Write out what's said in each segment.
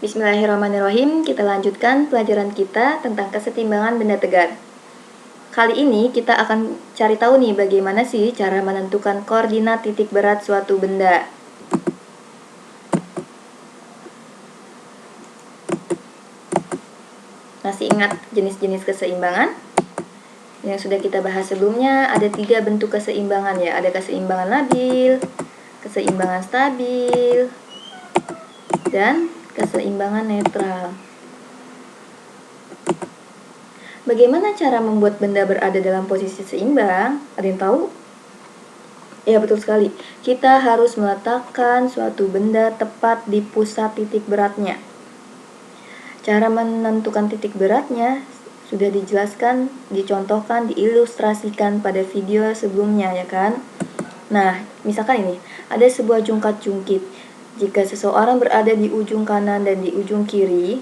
Bismillahirrahmanirrahim, kita lanjutkan pelajaran kita tentang kesetimbangan benda tegar. Kali ini kita akan cari tahu nih bagaimana sih cara menentukan koordinat titik berat suatu benda. Masih ingat jenis-jenis keseimbangan? Yang sudah kita bahas sebelumnya, ada 3 bentuk keseimbangan ya. Ada keseimbangan labil, keseimbangan stabil, dan keseimbangan netral. Bagaimana cara membuat benda berada dalam posisi seimbang? Ada yang tahu? Ya, betul sekali. Kita harus meletakkan suatu benda tepat di pusat titik beratnya. Cara menentukan titik beratnya sudah dijelaskan, dicontohkan, diilustrasikan pada video sebelumnya ya kan? Nah, misalkan ini, ada sebuah jungkat-jungkit. Jika seseorang berada di ujung kanan dan di ujung kiri,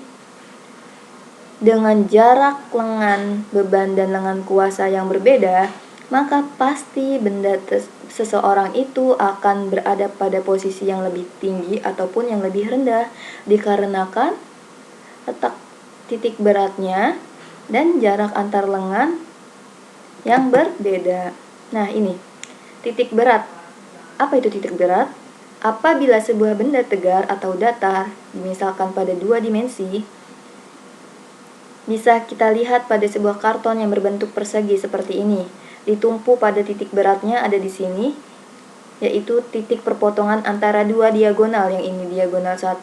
dengan jarak lengan beban dan lengan kuasa yang berbeda, maka pasti benda seseorang itu akan berada pada posisi yang lebih tinggi ataupun yang lebih rendah, dikarenakan letak titik beratnya dan jarak antar lengan yang berbeda. Nah, ini titik berat. Apa itu titik berat? Apabila sebuah benda tegar atau datar, misalkan pada 2 dimensi, bisa kita lihat pada sebuah karton yang berbentuk persegi seperti ini. Ditumpu pada titik beratnya ada di sini, yaitu titik perpotongan antara 2 diagonal. Yang ini diagonal 1,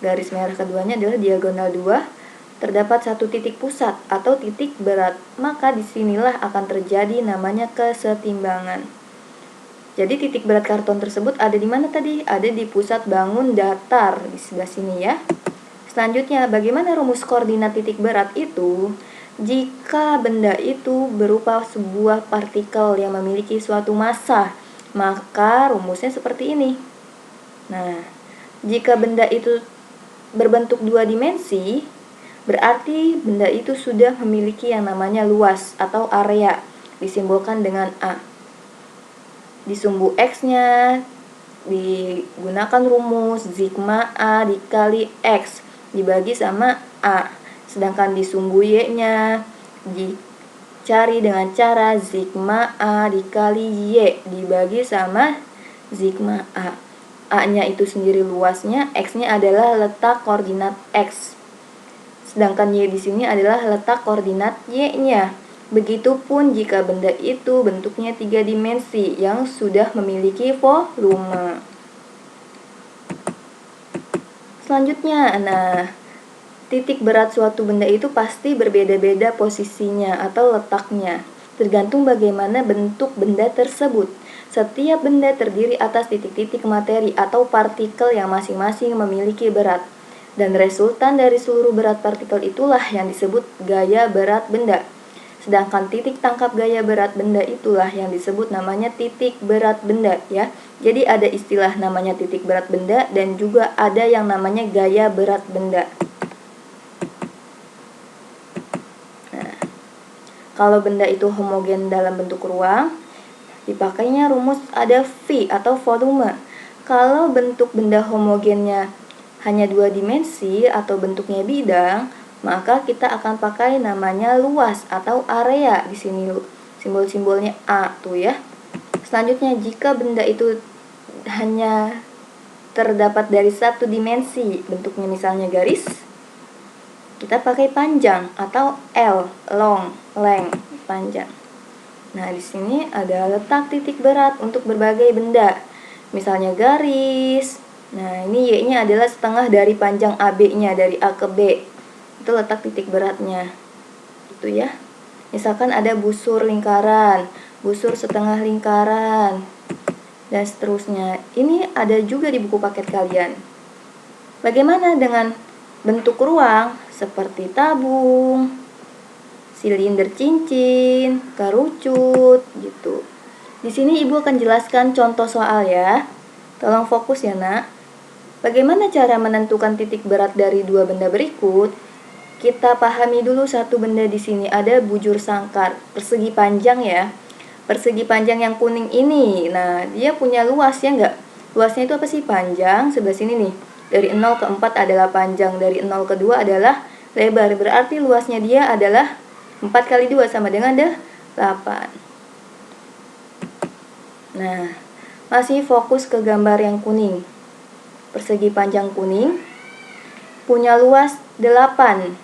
garis merah keduanya adalah diagonal 2. Terdapat satu titik pusat atau titik berat. Maka disinilah akan terjadi namanya kesetimbangan. Jadi titik berat karton tersebut ada di mana tadi? Ada di pusat bangun datar di sebelah sini ya. Selanjutnya, bagaimana rumus koordinat titik berat itu? Jika benda itu berupa sebuah partikel yang memiliki suatu massa, maka rumusnya seperti ini. Nah, jika benda itu berbentuk 2 dimensi, berarti benda itu sudah memiliki yang namanya luas atau area, disimbolkan dengan A. Di sumbu X-nya digunakan rumus sigma A dikali X dibagi sama A. Sedangkan di sumbu Y-nya dicari dengan cara sigma A dikali Y dibagi sama sigma A. A-nya itu sendiri luasnya, X-nya adalah letak koordinat X. Sedangkan Y di sini adalah letak koordinat Y-nya. Begitupun jika benda itu bentuknya 3 dimensi yang sudah memiliki volume. Selanjutnya, nah, titik berat suatu benda itu pasti berbeda-beda posisinya atau letaknya, tergantung bagaimana bentuk benda tersebut. Setiap benda terdiri atas titik-titik materi atau partikel yang masing-masing memiliki berat. Dan resultan dari seluruh berat partikel itulah yang disebut gaya berat benda. Sedangkan titik tangkap gaya berat benda itulah yang disebut namanya titik berat benda ya. Jadi ada istilah namanya titik berat benda dan juga ada yang namanya gaya berat benda. Nah, kalau benda itu homogen dalam bentuk ruang, dipakainya rumus ada V atau volume. Kalau bentuk benda homogennya hanya 2 dimensi atau bentuknya bidang, maka kita akan pakai namanya luas atau area. Di sini simbol-simbolnya A tuh ya. Selanjutnya, jika benda itu hanya terdapat dari 1 dimensi, bentuknya misalnya garis, kita pakai panjang atau L, long, length, panjang. Nah, di sini ada letak titik berat untuk berbagai benda. Misalnya garis. Nah, ini Y-nya adalah setengah dari panjang AB-nya, dari A ke B. Itu letak titik beratnya. Itu ya. Misalkan ada busur lingkaran, busur setengah lingkaran, dan seterusnya. Ini ada juga di buku paket kalian. Bagaimana dengan bentuk ruang seperti tabung, silinder cincin, kerucut gitu. Di sini Ibu akan jelaskan contoh soal ya. Tolong fokus ya, Nak. Bagaimana cara menentukan titik berat dari 2 benda berikut? Kita pahami dulu satu benda di sini, ada bujur sangkar, persegi panjang ya. Persegi panjang yang kuning ini, nah dia punya luas ya enggak? Luasnya itu apa sih? Panjang, sebelah sini nih. Dari 0 ke 4 adalah panjang, dari 0 ke 2 adalah lebar. Berarti luasnya dia adalah 4 kali 2 sama dengan 8. Nah, masih fokus ke gambar yang kuning. Persegi panjang kuning punya luas 8.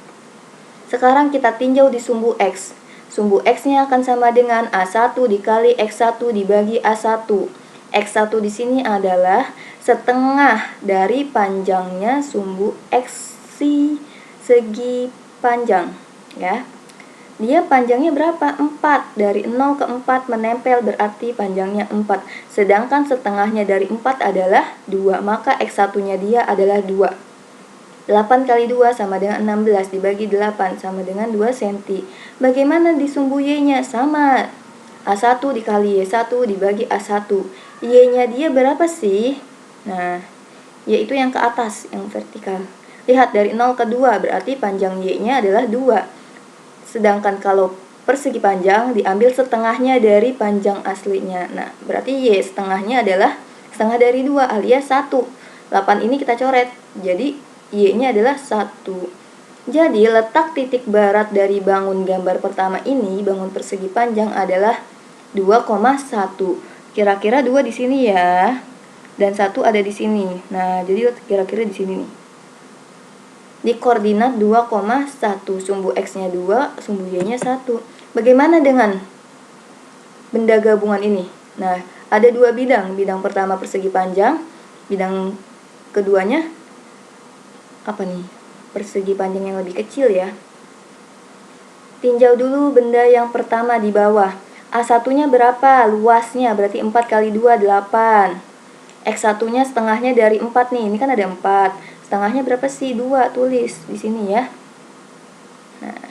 Sekarang kita tinjau di sumbu X. Sumbu X-nya akan sama dengan A1 dikali X1 dibagi A1. X1 di sini adalah setengah dari panjangnya sumbu X segi panjang, ya. Dia panjangnya berapa? 4. Dari 0 ke 4 menempel berarti panjangnya 4. Sedangkan setengahnya dari 4 adalah 2, maka X1-nya dia adalah 2. 8 kali 2 sama dengan 16 dibagi 8 sama dengan 2 cm. Bagaimana di sumbu Y-nya? Sama. A1 dikali Y1 dibagi A1. Y-nya dia berapa sih? Nah, Y itu yang ke atas, yang vertikal. Lihat dari 0 ke 2 berarti panjang Y-nya adalah 2. Sedangkan kalau persegi panjang diambil setengahnya dari panjang aslinya. Nah, berarti Y setengahnya adalah setengah dari 2 alias 1. 8 ini kita coret. Jadi Y-nya adalah 1. Jadi letak titik barat dari bangun gambar pertama ini, bangun persegi panjang adalah 2,1. Kira-kira 2 di sini ya. Dan 1 ada di sini. Nah, jadi kira-kira di sini nih. Di koordinat 2,1. Sumbu X-nya 2, sumbu Y-nya 1. Bagaimana dengan benda gabungan ini? Nah, ada 2 bidang. Bidang pertama persegi panjang, bidang keduanya apa nih? Persegi panjang yang lebih kecil ya. Tinjau dulu benda yang pertama di bawah. A1-nya berapa? Luasnya berarti 4 kali 2, 8. X1-nya setengahnya dari 4 nih. Ini kan ada 4. Setengahnya berapa sih? 2. Tulis di sini ya. Nah,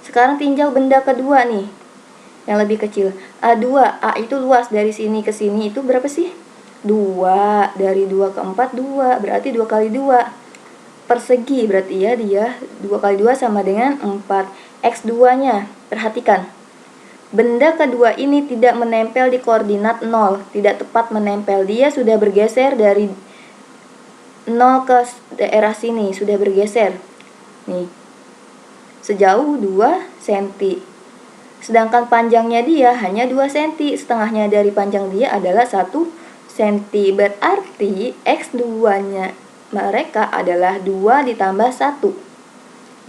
sekarang tinjau benda kedua nih. Yang lebih kecil. A2. A itu luas dari sini ke sini itu berapa sih? 2. Dari 2 ke 4, 2. Berarti 2 kali 2. Persegi berarti ya dia 2 kali 2 sama dengan 4. X2-nya, perhatikan. Benda kedua ini tidak menempel di koordinat 0, tidak tepat menempel. Dia sudah bergeser dari 0 ke daerah sini, sudah bergeser. Nih. Sejauh 2 cm. Sedangkan panjangnya dia hanya 2 cm. Setengahnya dari panjang dia adalah 1 cm. Berarti X2-nya mereka adalah 2 ditambah 1.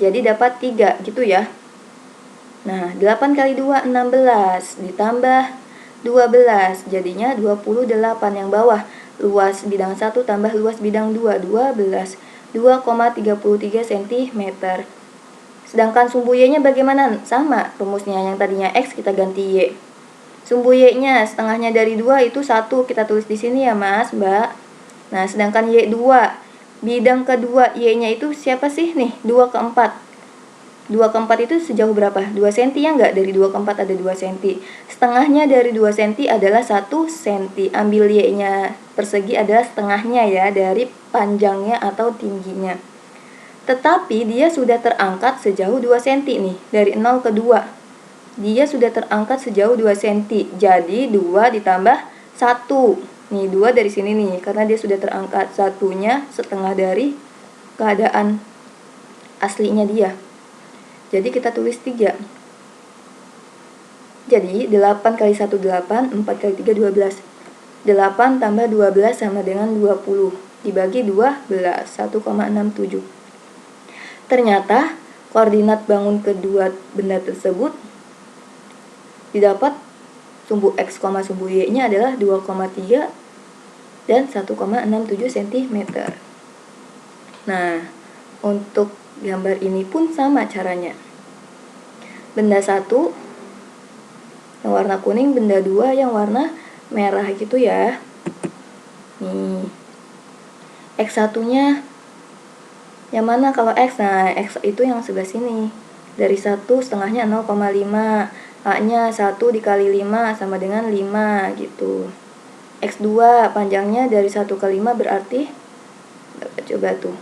Jadi dapat 3 gitu ya. Nah, 8 kali 2 16 ditambah 12 jadinya 28 yang bawah. Luas bidang 1 tambah luas bidang 2 12. 2,33 cm. Sedangkan sumbu Y-nya bagaimana? Sama rumusnya, yang tadinya X kita ganti Y. Sumbu Y-nya setengahnya dari 2 itu 1, kita tulis di sini ya Mas, Mbak. Nah, sedangkan Y2 bidang kedua Y-nya itu siapa sih nih? 2 ke 4. 2 ke 4 itu sejauh berapa? 2 cm ya enggak? Dari 2 ke 4 ada 2 cm. Setengahnya dari 2 cm adalah 1 cm. Ambil Y-nya persegi adalah setengahnya ya dari panjangnya atau tingginya. Tetapi dia sudah terangkat sejauh 2 cm nih. Dari 0 ke 2. Dia sudah terangkat sejauh 2 cm. Jadi 2 ditambah 1. Nih 2 dari sini nih, karena dia sudah terangkat. Satunya setengah dari keadaan aslinya dia. Jadi kita tulis 3. Jadi 8 kali 1 8, 4 kali 3 12. 8 tambah 12 sama dengan 20. Dibagi 12, 1,67. Ternyata koordinat bangun kedua benda tersebut didapat sumbu X, sumbu Y-nya adalah 2,3 dan 1,67 cm. Nah, untuk gambar ini pun sama caranya. Benda 1 yang warna kuning, benda 2 yang warna merah gitu ya. Nih. X1-nya yang mana kalau X? Nah, X itu yang sebelah sini. Dari 1 setengahnya 0,5. A-nya 1 dikali 5 sama dengan 5 gitu. X2 panjangnya dari 1 ke 5 berarti coba tuh